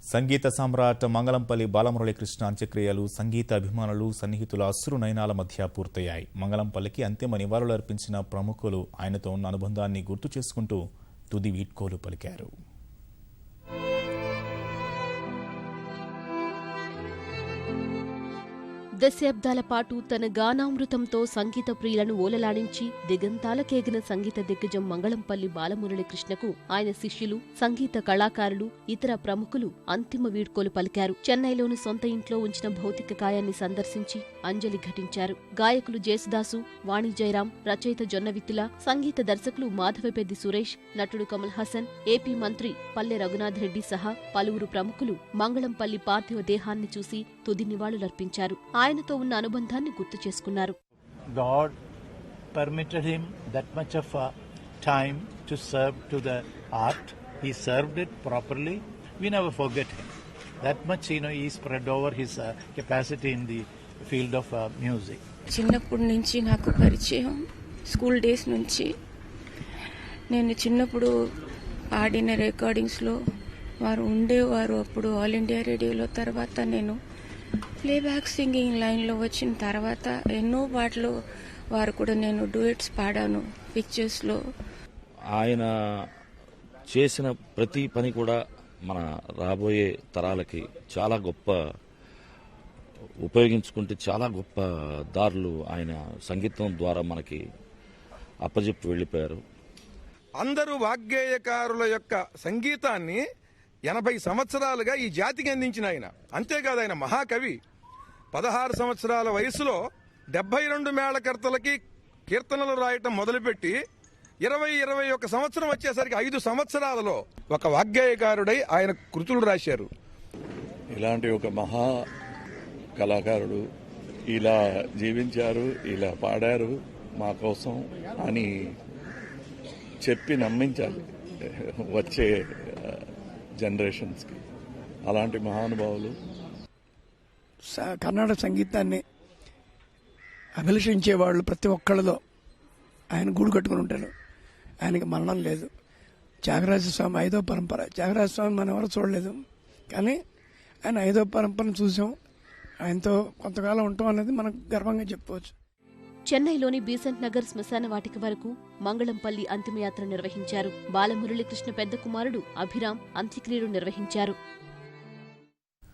సంగీత సామ్రాట్ మంగళంపల్లి బాలమురళీకృష్ణ అంత్యక్రియలు సంగీత అభిమానులు సన్నిహితుల అశ్రు నయనాల మధ్య పూర్తయ్యాయి. మంగళంపల్లికి అంతిమ నివాళులు అర్పించిన ప్రముఖులు ఆయనతో ఉన్న అనుబంధాన్ని గుర్తు చేసుకుంటూ తుది వీడ్కోలు పలికారు. దశాబ్దాల పాటు తన గానామృతంతో సంగీత ప్రియులను ఓలలాడించి దిగంతాలకేగిన సంగీత దిగ్గజం మంగళంపల్లి బాలమురళీకృష్ణకు ఆయన శిష్యులు, సంగీత కళాకారులు, ఇతర ప్రముఖులు అంతిమ వీడ్కోలు పలికారు. చెన్నైలోని సొంత ఇంట్లో ఉంచిన భౌతిక కాయాన్ని సందర్శించి అంజలి ఘటించారు. గాయకులు జేసుదాసు, వాణి జయరాం, రచయిత జొన్నవిత్తుల, సంగీత దర్శకులు మాధవపెద్ది సురేష్, నటుడు కమల్ హాసన్, ఏపీ మంత్రి పల్లె రఘునాథ్ రెడ్డి సహా పలువురు ప్రముఖులు మంగళంపల్లి పార్థివ దేహాన్ని చూసి తుది నివాళులర్పించారు. ఆయనతో ఉన్న అనుబంధాన్ని గుర్తు చేసుకున్నారు. God permitted him that much of a time to serve to the art. He served it properly. We never forget him. That much, he spread over his capacity in the field of music. చిన్నప్పటి నుంచి నాకు పరిచయం, school days నుంచి. నేను చిన్నప్పుడు ఆడిన రికార్డింగ్స్లో వారు ఉండేవారు. అప్పుడు ఆల్ ఇండియా రేడియోలో. తర్వాత నేను ప్లేబ్యాక్ సింగింగ్ లైన్లో వచ్చిన తర్వాత ఎన్నో పాటలు వారు కూడా నేను డూయట్స్ పాడాను పిక్చర్స్లో. ఆయన చేసిన ప్రతి పని కూడా మన రాబోయే తరాలకి చాలా గొప్ప ఉపయోగించుకుంటే చాలా గొప్ప దారులు ఆయన సంగీతం ద్వారా మనకి అప్పజెప్పి వెళ్ళిపోయారు. అందరూ వాగ్గేయకారుల యొక్క సంగీతాన్ని 80 సంవత్సరాలుగా ఈ జాతికి అందించిన ఆయన. అంతేకాదు, ఆయన మహాకవి. 16 సంవత్సరాల వయసులో 72 మేళకర్తలకి కీర్తనలు రాయటం మొదలుపెట్టి 21 సంవత్సరం వచ్చేసరికి 5 సంవత్సరాలలో ఒక వాగ్గేయకారుడై ఆయన కృతులు రాశారు. ఇలాంటి ఒక మహా కళాకారుడు ఇలా జీవించారు, ఇలా పాడారు మా కోసం అని చెప్పి నమ్మించాలి వచ్చే జనరేషన్స్కి. అలాంటి మహానుభావులు. కర్ణాటక సంగీతాన్ని అభిలషించే వాళ్ళు ప్రతి ఒక్కళ్ళలో ఆయన గూడు కట్టుకుని ఉంటారు. ఆయనకి మరణం లేదు. త్యాగరాజస్వామి 5వ పరంపర. త్యాగరాజస్వామి మనం ఎవరు చూడలేదు, కానీ ఆయన 5వ పరంపరను చూసాం. ఆయనతో కొంతకాలం ఉంటాం అనేది మనకు గర్వంగా చెప్పుకోవచ్చు. చెన్నైలోని బీసెంట్ నగర్ శ్మశాన వాటిక వరకు మంగళంపల్లి అంతిమయాత్ర నిర్వహించారు. బాలమురళీకృష్ణ పెద్ద కుమారుడు అభిరామ్ అంత్యక్రియలు నిర్వహించారు.